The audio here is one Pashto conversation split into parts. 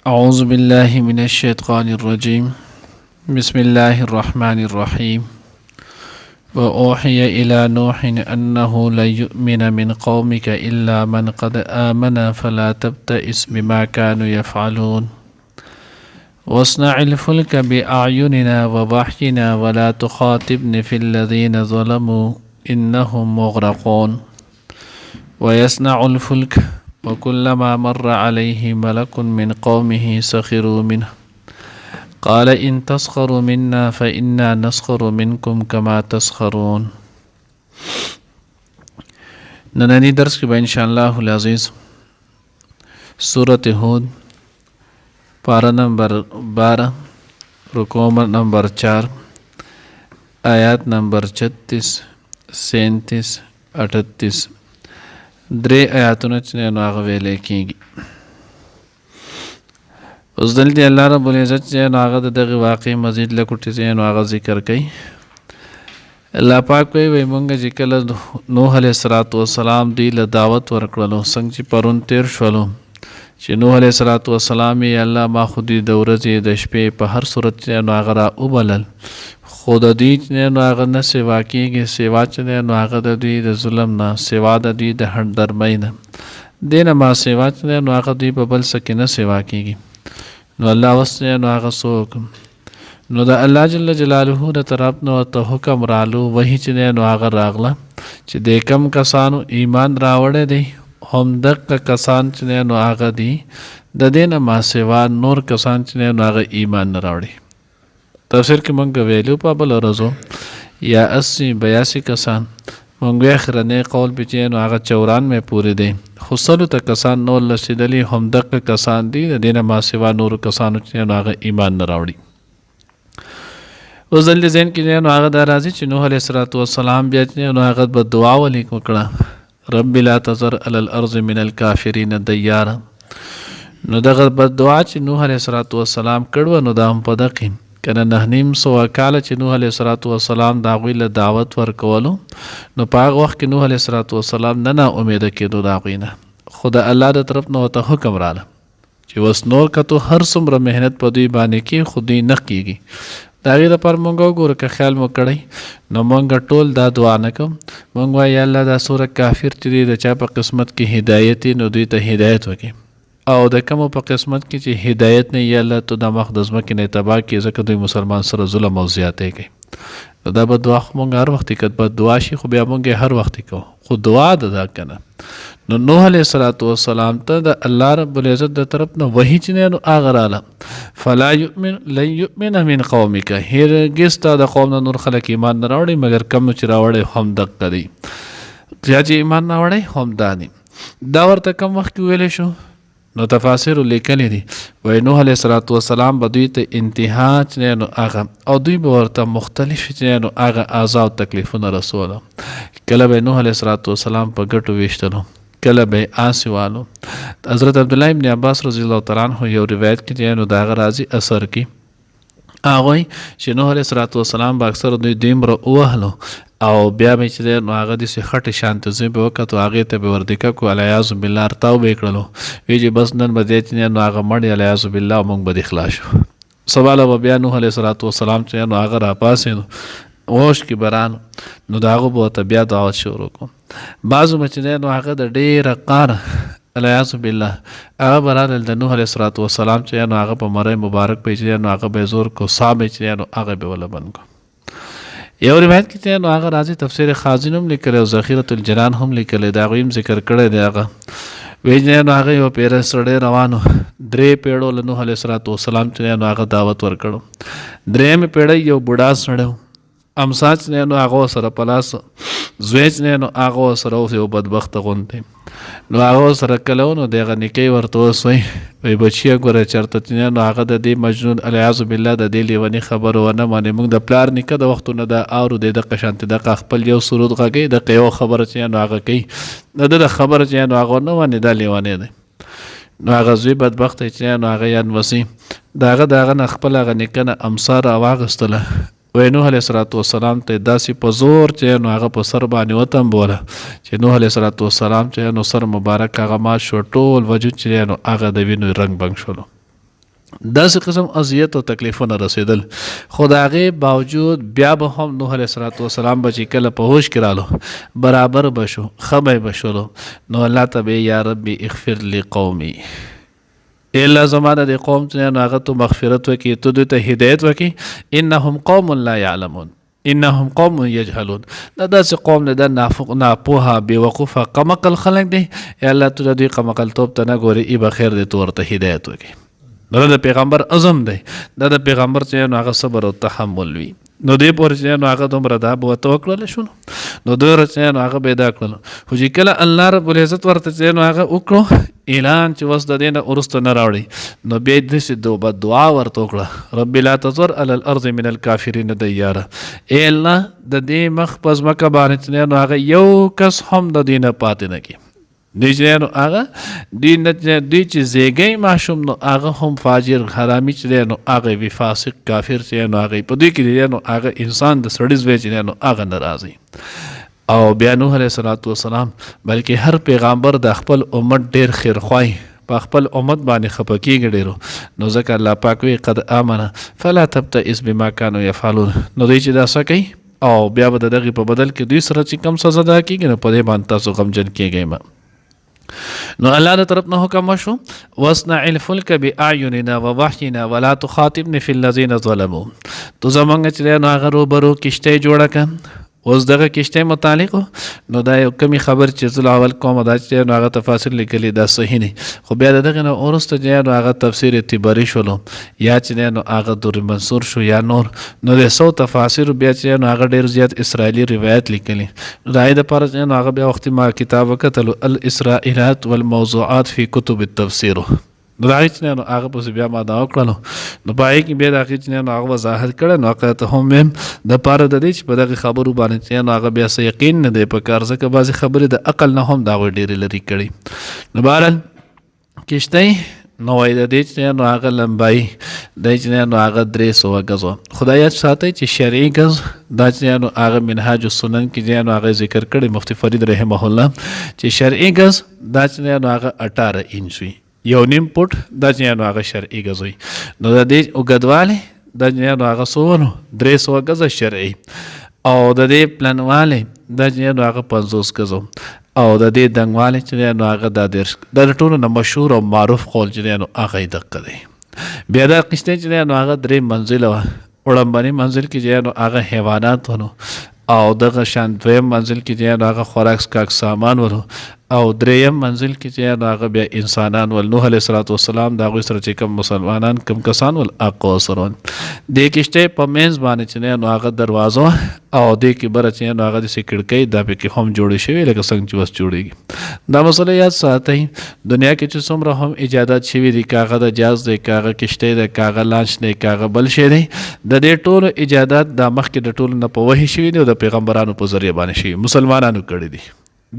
أعوذ بالله من الشيطان الرجيم بسم الله الرحمن الرحيم وأوحي إلى نوح أنه لن يؤمن من قومك إلا من قد آمن فلا تبتئس بما كانوا يفعلون واصنع الفلك بأعيننا ووحينا ولا تخاطبن في الذين ظلموا إنهم مغرقون ويصنع الفلك وكلما مر عليه ملك من قومه سخروا منه قال إن تسخروا منا فإنا نسخر منكم كما تسخرون. نننی درس کی ان شاء اللہ العزیز سورۃ ہود پارہ نمبر 12 رکوع نمبر 4 آیات نمبر 36 37 38 درې آیاتونه چې نو هغه ویلې کېږي. اوس دلته الله رب العزت چې نو هغه دغه واقع مزید لکوټي چې نو هغه ذکر کوي. الله پاک وی مونږ چې کله نوح علیه السلام دی له دعوت ورکړلو څنګه چې پرون تیر شولو چې نوح علیه السلام یې الله ما خودي د ورځې د شپې په هر صورت چې نو هغه را وبلل خود دې نو هغه نه سیوا کېږي سیوا چې نو هغه د دوی د ظلم نه سیوا د دوی د هټ درمۍ نه دې نه ما سیوا چې نو هغه دوی په بل څه کې نه سیوا کېږي. نو الله اوس نو هغه څوک نو د الله جل جلاله د طرف نو ته حکم رالو وحی چې نو هغه راغله چې د کم کسانو ایمان راوړی دی هم دغه کسان چې نو هغه دي د دې نه ما سیوا نور کسان چې نو هغه ایمان نه راوړي. تفسیر کې مونږ ویلو په بل ورځو یا 80-82 کسان مونږ اخرنه قول به چې نو هغه 94 پورې دي خو سلو ته کسان نو لسیدلی هم دغه کسان دي د دې نه ما سیوا نور کسانو چې نو هغه ایمان نه راوړي. اوس دلته ځین کې نو هغه د راځي چې نوح علیه السلام بیا چې نو هغه به دعا ولي وکړه رب لا تذر علی الارض من الکافرین دیارا. نو دغه به دعا چې نوح علیه السلام کړو نو دا هم په دقه کنه 9.5 کاله چې نوح علیه السلام دا غوی له دعوت ورکولو نو په هغه وخت کې نوح علیه السلام نه امید کېدو دا غوی نه خدا الله د طرف نو ته حکم رااله چې وس نور کتو هر څومره مهنت په دوی باندې کې خودي نه کیږي دا غي د پر مونږ ګور که خیال مو کړی نو مونږ ټول دا دعا نه کوم مونږ وای الله دا سوره کافر چې د چا په قسمت کې هدایت نو دوی ته هدایت وکړي او د کوم په قسمت کې چې هدایت نه یا الله ته د مقدس مکه نه تبا کې ځکه دوی مسلمان سره ظلم او زیاتې کوي. دا به دعا مونږ هر وخت کې به دعا شي خو بیا مونږ هر وخت کو خو دعا ده کنه. نو نوح علیه السلام ته د الله رب العزت د طرف نه وحی چې نو اغراله فلا یؤمن لن یؤمن من قومک هرگز تا د قوم نور خلک ایمان نه راوړي مگر کم چې راوړي هم دق دی چې ایمان نه راوړي هم دانی دا ورته کم وخت ویل شو. نو تفاسیر لیکلی دي وای نوح علیه السلام به دوی ته انتها چې نو هغه او دوی به ورته مختلف چې نو هغه اعضاء تکلیفونه رسوله کله به نوح علیه السلام په ګټو ویشتلو کله به آسیوالو. حضرت عبدالله ابن عباس رضی الله تعالی عنہ یو روایت کې چې نو دا غرازي اثر کې هغه چې نوح علیه السلام به اکثر دوی دیمره وهلو او بیا به چې نو هغه د خټه شانت زی به وکړو هغه ته به وردیکا کو الیاذ بالله ارتاو به کړلو وی چې بس نن به دې چې نو هغه مړ الیاذ بالله مونږ به اخلاص شو. سوال به بیا نوح علیه السلام چې نو هغه را پاسې اوش کې بران نو داغه به ته بیا دعوت شروع کوم بعضو مچنه نو هغه د ډیره قار الیاذ بالله هغه برادل د نوح علیه السلام چې نو هغه په مړی مبارک په چې نو هغه به زور کو صاحب چې نو هغه به ولا بن کو. یو روایت کې چې نو هغه راځي تفسیر خازن هم لیکل او ذخیره الجنان هم لیکل دا غویم ذکر کړی دی هغه ویجنه نو هغه یو پیر سره روانو درې پیړو له نوح علیه السلام چې نو هغه دعوت ورکړو درې پیړی یو بوډا سره امساج نه نو هغه سره پلاس زویج نه نو هغه سره یو بدبخت غونته نو هغه سره کلو نو دغه نکی ورته وسوي وي بچیا ګوره چرته نو هغه د دې مجنون الیاذ بالله د دې لیونی خبر ونه مانه موږ د پلار نکه د وختونه د اورو د قشانت د خپل یو سرود غږی د قیو خبر چې نو هغه کوي د خبر چې نو هغه نه ونه د لیونی دی نو هغه زوی بدبخت چې نو هغه یان وسی داغه خپل هغه نکنه امصار واغستله وای نوح علیه السلام ته داسې په زور چې نو هغه په سر باندې وتم بوله چې نوح علیه السلام چې نو سر مبارک هغه ما شو ټول وجود چې نو هغه د وینو رنگ بنګ شولو داسې قسم اذیت او تکلیفونه رسېدل، خو د هغې باوجود بیا به هم نوح علیه السلام به چې کله په هوش کې رالو برابر به شو، ښه به یې بشولو، نو الله ته به یا ربي اغفر لی قومي، ای الله زما د دې قوم چې نو هغه تو مغفرت وکړي، تو دوی ته هدایت وکړي، انهم قوم لا یعلمون، انهم قوم یجهلون، دا داسې قوم نه د ناپوهه بېوقوفه قمقل خلک دی، ای الله تو د دوی قمقلتوب ته نه ګورې، ای به خیر دی تو ورته هدایت وکړي. دا د پیغمبر عزم دی، دا د پیغمبر چې نو هغه صبر او تحمل وي، نو دې پورې چې نو هغه دومره دا به ورته وکړلی شو، نو دومره چې نو هغه به یې دا کړلو، خو چې کله الله رب العزت ورته چې نو هغه وکړو اعلان چې اوس د دې نه وروسته نه راوړي، نو بیا یې داسې دعا ورته وکړه، رب لا تذر علی الارض من الکافرین دیاره، ای الله د دې مخ په ځمکه باندې چې نو هغه یو کس هم د دې نه پاتې نه کړي، دوی چې نو هغه دوی چې زیږی ماشوم نو هغه هم فاجر حرامي چې دی نو هغه وي فاسق کافر چې نو هغه په دوی کې دی نو هغه انسان د سړي زوی چې نو هغه نه راځي. او بیا نوح علیه السلام بلکې هر پیغمبر د خپل امت ډېر خیرخوای په خپل امت باندې خفه کېږي ډېرو، نو ځکه الله پاک وی قد آمنه فلا تبتئس بما كانوا يفعلون، نو دوی چې دا څه کوي او بیا به د دغې په بدل کې دوی سره چې کم سزا دا کېږي نو په دې باندې تاسو غمجن کېږئ مه. نو الله د طرف نه حکم وشو واصنع الفلک باعیننا ووحینا ولا تخاطبني في الذين ظلموا، تو زمونږ چې نو هغه روبرو کشتۍ جوړه کړه. اوس دغه کشتۍ متعلق نو دا یو کمی خبر چې زه اول کوم دا چې نو هغه تفاسیر لیکلي دا صحیح نه، خو بیا دغه نه وروسته چې نو هغه تفسیر طبري شولو یا چې نو هغه در منصور شو یا نور، نو د سو تفاسیر بیا چې نو هغه ډېر زیات اسرائیلي روایت لیکلي، نو دا د پر نو هغه بیا وخت ما کتاب وکتل الاسرائیلات والموضوعات فی کتب التفسیر، نو دا چې نو هغه پس بیا ما دا وکړلو، نو پای کې بیا دا چې نو هغه وضاحت کړه، نو هغه ته هم د پاره د دې چې په دغه خبرو باندې چې نو هغه بیا څه یقین نه دی په کار، ځکه بعضې خبرې د عقل نه هم دا ډېرې لرې کړي. نو بهرحال کشتۍ نو وایي د دې چې نو هغه لمبایي دی چې نو هغه 300 ګز وه، خدای یاد ساتئ چې شرعي ګز دا چې نو هغه منهاج السنن کې چې نو هغه ذکر کړی مفتی فرید رحمه الله چې شرعي ګز دا چې نو هغه 18 انچ وي، یو نیم پوټ دا چې نو هغه شرعي ګز وي، نو د دې اوږدوالی دا چې نو هغه څومره 300 ګزه شرعي، او د دې پلنوالی دا چې نو هغه 50 ګزه، او د دې دنګوالی چې نو هغه دا 10، دا د ټولو نه مشهور او معروف قول چې نو هغه یې دقه دی. بیا دا قشتۍ چې نو هغه 3 منزله وه، وړاندې منزل کې چې نو هغه حیوانات ولو، او دغه شان 2م منزل کې چې نو هغه خوراک سکاک سامان ولو، او 3م منزل کې چې نو هغه بیا انسانان ول. نوح علیه السلام د هغوی سره چې کوم مسلمانان کوم کسان ول هغه ورسره ول. دې کشتۍ په منځ باندې چې نو هغه دروازه او دې کې بره چې نو هغه داسې کړکۍ دا پکې هم جوړې شوې لکه څنګه چې اوس جوړېږي. دا مسله یاد ساتئ، دنیا کې چې څومره هم ایجادات شوي دي، که هغه د جهاز دی، که هغه کشتۍ دی، که هغه لانچ دی، که هغه بل شی دی، د دې ټولو ایجادات دا مخکې د ټولو نه په وحي شوي دي او د پیغمبرانو په ذریعه باندې شوي، مسلمانانو کړي دي.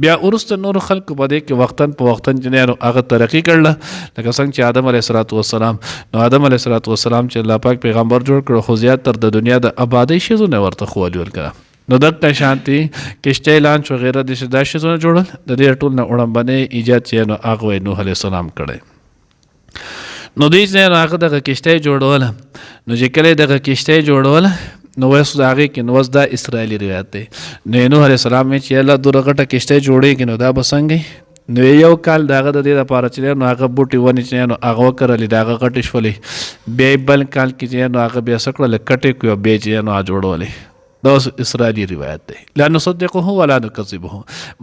بیا وروسته نورو خلکو په دې کې وختن په وختن چې هغه ترقي کړله، لکه څنګه چې آدم علیه السلام، نو آدم علیه السلام چې الله پاک پیغمبر جوړ کړو، خو زیاتر د دنیا د آبادۍ شیزونه ورته ښوولي ورکړه، نو دغه شانتي کشتۍ لانچ وغیره دا شیزونه جوړل، د دې ټول نه وړاندې ایجاد چې نو هغه وایي نوح علیه السلام کړی. نو دوی چې هغه دغه کشتۍ جوړوله، نو چې کله دغه کشتۍ جوړوله نو وایي د هغې کې نو اوس دا اسرائیلي روایت دی، نو نوح علیه السلام چې الله دومره غټه کشتۍ جوړېږي نو دا به څنګه، نو یو کال د هغه د دې لپاره چې نو هغه بوټي ونې چې نو هغه وکرلې د هغه غټې شولې، بیا یې بل کال کې چې نو هغه بیا څه کړل کټې کړو بیا چې نو جوړولې. دا اوس اسرائیلي روایت دی. لا نصدقه ولا نکذبه،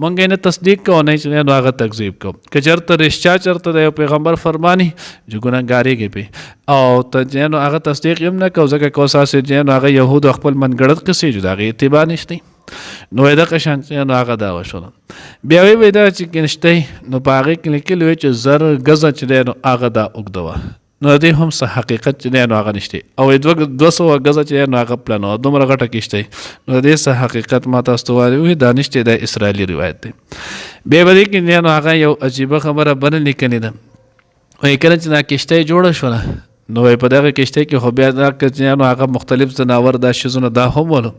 مونږ یې نه تصدیق کوو نه چې نو هغه تکذیب کوو. که چېرته رښتیا چېرته د یو پیغمبر فرماني چې ګناهګارېږي پې او ته چې نو هغه تصدیق یې هم نه کوو، ځکه که اوس هسې چې نو هغه یهودو خپل منګړت قصې چې د هغې اتباع نشته، نو دغه شان چې نو هغه دا وشوله. بیا وایي دا چې کشتۍ نو په هغې کې لیکلي وی چې 1000 ګزه چې دی نو هغه دا اوږده وه، نو د دې هم څه حقیقت چې دی نو هغه نشته، او 200 ګزه چې نو هغه پلن وه، دومره غټه کشتۍ، نو د دې څه حقیقت ما تاسو ته وایي دا نشته، دا اسرائیلي روایت دی. بیا به دې کې نو هغه یو عجیبه خبره بله لیکلې ده، وایي کله چې دا کشتۍ جوړه شوله نو په دغه کشتۍ کې خو بیا دا چې نو هغه مختلف ځناور دا شیزونه دا هم ولو،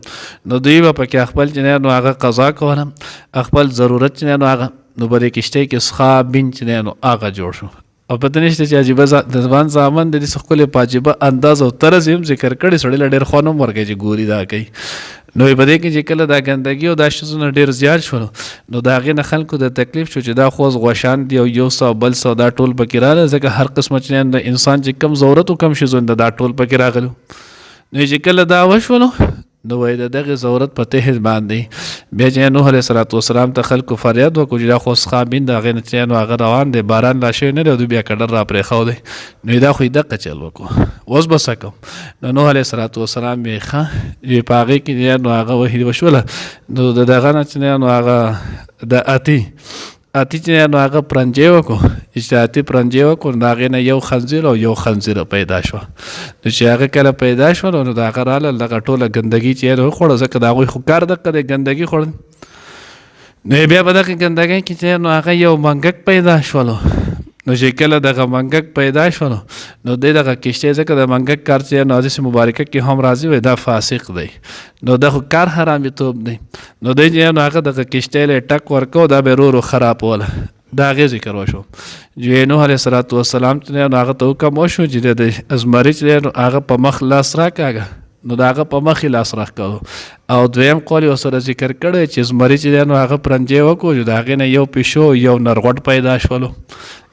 نو دوی به پکې خپل چې نو هغه قضا کوله، خپل ضرورت چې نو هغه، نو په دې کشتۍ کې څښا بین چې نو هغه جوړ شو، او پته نشته چې عجیبه د ځوان زامن د دې ښکلې په عجیبه انداز او طرز یې هم ذکر کړی، سړی له ډېر خوند هم ورکوي چې ګوري دا کوي. نو په دې کې چې کله دا ګندګي او دا شیزونه ډېر زیات شول نو د هغې نه خلکو د تکلیف شو چې دا خو اوس غوښان دي او 100 200 دا ټول پکې راغله، ځکه هر قسمه چې د انسان چې کم ضرورت او کم شیزونه دا ټول پکې راغلو. نو چې کله دا وشولو نو وایي د دغې ضرورت په تحت باندې بیا چې نوح علیه السلام ته خلکو فریاد وکړو چې دا خو اوس خابین د هغې نه چې نو هغه روان دی، باران لا شوی نه دی او دوی بیا کډر را پرېښودی. نو دا خو یې دقه چل وکړو، اوس به څه کوم؟ نو نوح علیه السلام یې ښه په هغې کې نو هغه وحي وشوله. نو د دغه نه چې نو هغه د اتی چې نو هغه پرنجې وکړو، اجتهادي پرنجې وکړو، نو هغې نه یو خنزیر او یو خنزیره پیدا شوه. نو چې هغه کله پیدا شول نو د هغه راله دغه ټوله ګندګي چې یې وخوړه، ځکه د هغوی خو کار دقه دی ګندګي خوړل. نو بیا په دغه ګندګۍ کې چې نو هغه یو منګک پیدا شولو. نو چې کله دغه منګک پیدا شولو نو دی دغه کشتۍ، ځکه د منګک کار چې نو حدیث مبارکه کې هم راځي وایي دا فاسق دی، نو دا خو کار حرامیتوب دی. نو دی چې نو هغه دغه کشتۍ له ټک ورکو دا به ورو خرابوله. دا هغې ذکر وشو چې نوح علیه السلام چې نو هغه ته حکم وشو چې د زمري چې نو هغه په مخ لاس راکاږه، نو د هغه په مخ یې لاس راکاږه. او دویم قول یې ورسره ذکر کړی چې زمري چې نو هغه پرنجې وکړو چې د هغې نه یو پیشو یو نرغوټ پیدا شولو،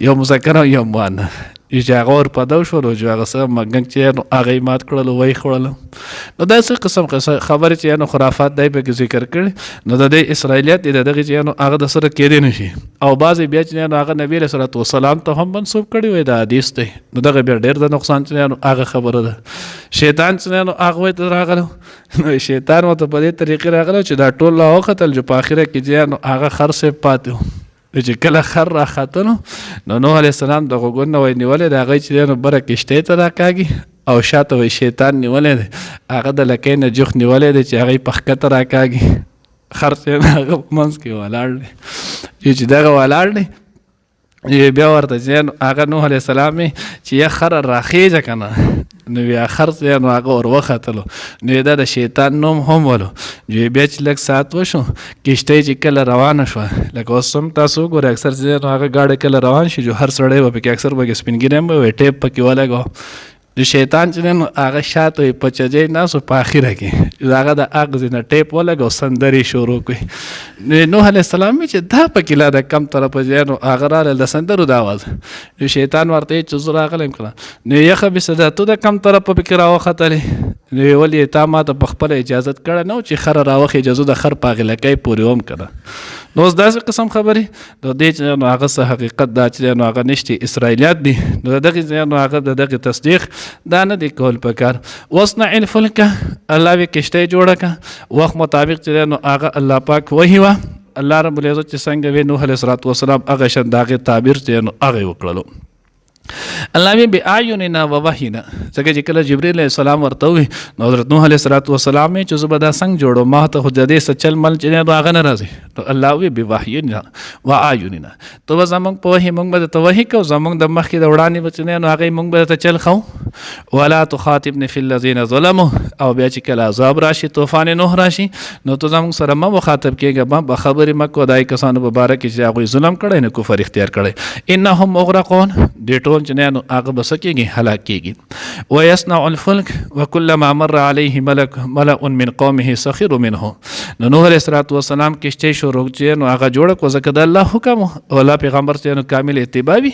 یو مذکر او یو مؤنث. چې هغه ور په دو شولو چې هغه څه منګک چې نو هغه یې مات کړل ویې خوړل. نو داسې قسم خبرې چې نو خرافات دی پکې ذکر کړي. نو د دې اسرائیلیت د دغې چې نو هغه د سره کېدی نه شي. او بعضې بیا چې نو هغه نبي علیه السلام ته هم منسوب کړي وایي دا حدیث دی. نو دغه بیا ډېر د نقصان چې نو هغه خبره ده. شیطان چې نو هغه وایي ته راغلو، نو شیطان ورته په دې طریقې راغلو چې دا ټول لا وختل چې په اخره کې چې نو هغه خر صاحب پاتې و. چې کله خر را ختنو نو نوح علیه السلام د غوږونه وایي نیولې د هغې چې نو بره کشتۍ ته راکاږي، او شاته وایي شیطان نیولی دی، هغه د لکۍ نه جوخ نیولی دی چې هغه یې په ښکته راکاږي. خر چې هغه په منځ کې ولاړ دی، چې دغه ولاړ دی بیا ورته چې هغه نوح علیه السلام چې یا خره راخیږه که نه، نو بیا خر چې نو هغه ور وختلو. نو دا د شیطان نوم هم ولو. بیا چې لږ ساعت وشو کشتۍ چې کله روانه شوه، لکه اوس هم تاسو وګورئ اکثر چې نو هغه گاډی کله روان شي جو هر سړی به پکې اکثر به سپین ږیری هم به وایي ټیپ پکې ولګو. د شیطان چې نو هغه شاته وي په چجۍ ناست په اخره کې هغه د اغزې نه ټیپ ولګو، سندرې شروع کړي. نو نوح علیه السلام چې دا پکې لا د کم طرفه ځای نو هغه راغله د سندرو د اواز. نو شیطان ورته چې زه راغلی یم که نه، نو یخه بېسه دا تو د کم طرفه پکې راوختلې. نو ولې تا ما ته په خپله اجازت کړی نه و چې خره راوخېږه، زه د خر په هغې لکۍ پورې وم که نه. نو اوس داسې قسم خبرې د دې چې نو هغه څه حقیقت دا چې نو هغه نشته اسرائیلیات دي. نو د دغې نو هغه د دغې تصدیق دا نه دی کول پکار. واصنع الفلک، الله وی کشتۍ جوړه که وخت مطابق چې نو هغه الله پاک وحي وه. الله رب العزت چې څنګه وی نوح علیه السلام هغه شان د هغې تعبیر چې نو هغه یې وکړلو. الله وی بأعیننا ووحینا، ځکه چې کله جبرئیل علیه السلام ورته ووایي نو حضرت نوح علیه السلام چې زه به دا څنګه جوړم، ما ته خو د دې څه چل مل چې نو هغه نه راځي. نو الله وی بوحینا وأعیننا، ته به زموږ په وحي موږ به درته وحي کوو، زموږ د مخکې د وړاندې به چې نو هغې موږ به درته چل ښو. ولا تخاطبني فی الذین ظلموا، او بیا چې کله عذاب راشي طوفان نوح راشي نو ته زموږ سره مه مخاطب کېږه، ما به خبرې مه کوه دای کسانو په باره کې چې هغوی ظلم کړی نه کفر اختیار کړی. انهم مغرقون، دې ټول چې نو هغه به څه کېږي هلاک کېږي. ویصنع الفلک وکلما مر علیه ملأ من قومه سخروا منه. نو نوح علیه السلام کشتۍ شروع چې نو هغه جوړه کړه، ځکه د الله حکم او الله پیغمبر چې نو کامل اتباع وي.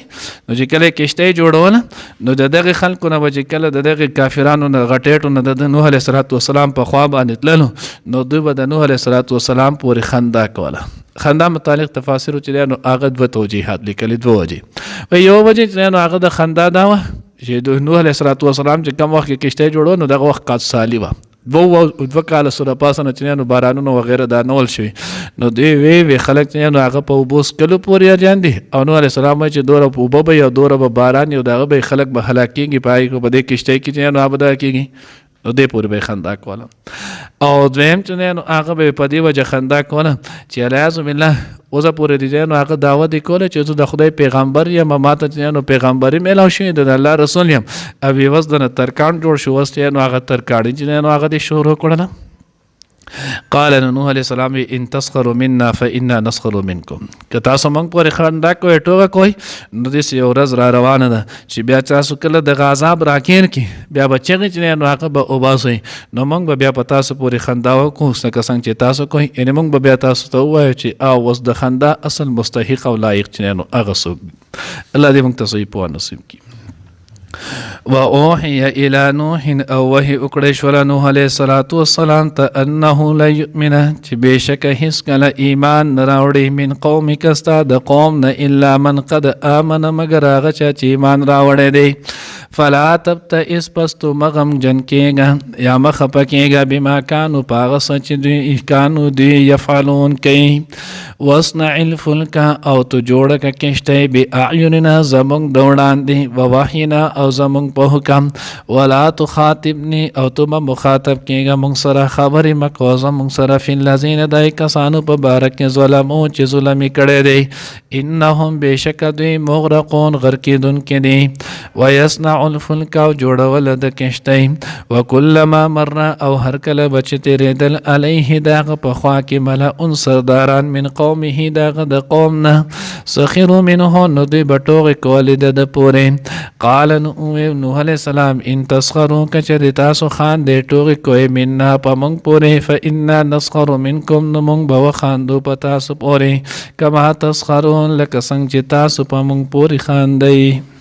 نو چې کله کشتۍ جوړوله نو د دغې خلکو نه به چې کله د دغې کافرانو نه غټېټو نه د نوح علیه السلام په خوا باندې تللو نو دوی به د نوح علیه السلام پورې خندا کوله. خندا متعلق تفاسیرو چې نو هغه دوه توجیحات لیکلي، دوه وجې. یو وجې چې نو هغه د خندا دا وه چې د نوح علیه السلام چې کوم وخت کې کشتۍ جوړو نو دغه وخت قحط سالي وه، دوه کاله سره پاسه نه چې نو بارانونه وغیره دا نه ول شوي. نو دوی وی خلک چې نو هغه په اوبو څکلو پورې اریان دي، او نوح علیه السلام وایي چې دوره په اوبه به یا دوره به باران یو دغه به خلک به هلاک کېږي په هغې په دې کشتۍ کې چې نو هغه به دغه کېږي. نو دې پورې به یې خندا کوله. او دویم چې نو هغه به په دې وجه خندا کوله چې علیاذ بالله اوسه پورې دې نو هغه دعوت یې کوله چې زه د خدای پیغمبر یم، ما ته چې نو پیغمبري میلاو شوې د الله رسول یم، او بېوس د نه ترکاڼ جوړ شو. اوس چې نو هغه ترکاڼي چې نو هغه دې شروع کړله. قال نوح علیہ السلام ان تسخروا منا فإنا نسخر منکم که تاسو موږ پورې خندا کوئ ټوکه کوئ نو داسې یو ورځ را روانه ده چې بیا تاسو کله دغه عذاب راکېر کړي بیا به چغې چې نو هغه به وباسئ نو موږ به بیا په تاسو پورې خندا وکړو لکه څنګه چې تاسو کوئ یعنې موږ به بیا تاسو ته ووایو چې اوس د خندا اصل مستحق او لایق چې نو هغه څوک الله دې موږ ته صحیح پوهه نصیب کړي وأوحي إلى نوح او وحي اکړی شوله نوح علیه السلام ته انه لا یؤمن چې بېشکه هیڅ کله ایمان نه راوړي من قومک ستا د قوم نه الا من قد آمن مګر هغه چا چې ایمان راوړی دی فلا تبتئس پس تو مغم جن کېږه یا مخفه کېږه بما کانو په هغه څه چې دوی کانو دوی یفعلون کوي واصنع الفلک او تو جوړه که کښتۍ بأعیننا زموږ د وړاندې ووحینا او زموږ په حکم ولا تخاطبني او تو به مخاطب کېږه موږ سره خبرې مه کوه زموږ سره فی الذین دای کسانو په باره کې ظلمو چې ظلم یې کړی دی انهم بېشکه دوی مغرقون غرقېدونکي دي ویصنع الفلک او جوړول د کښتۍ وکلما مره او هر کله به چې تېرېدل علیه د هغه په خوا کې ملأ سرداران من قومه د هغه د قوم نه سخروا منه نو دوی به ټوغې کولې د پورې قال نوح علیه السلام ان تسخروا که چېرې تاسو خاندې ټوغې کوئ منا په موږ پورې فانا نسخر منکم نو موږ به وخاندو په تاسو پورې کما تسخرون لکه څنګه چې تاسو په موږ پورې خاندئ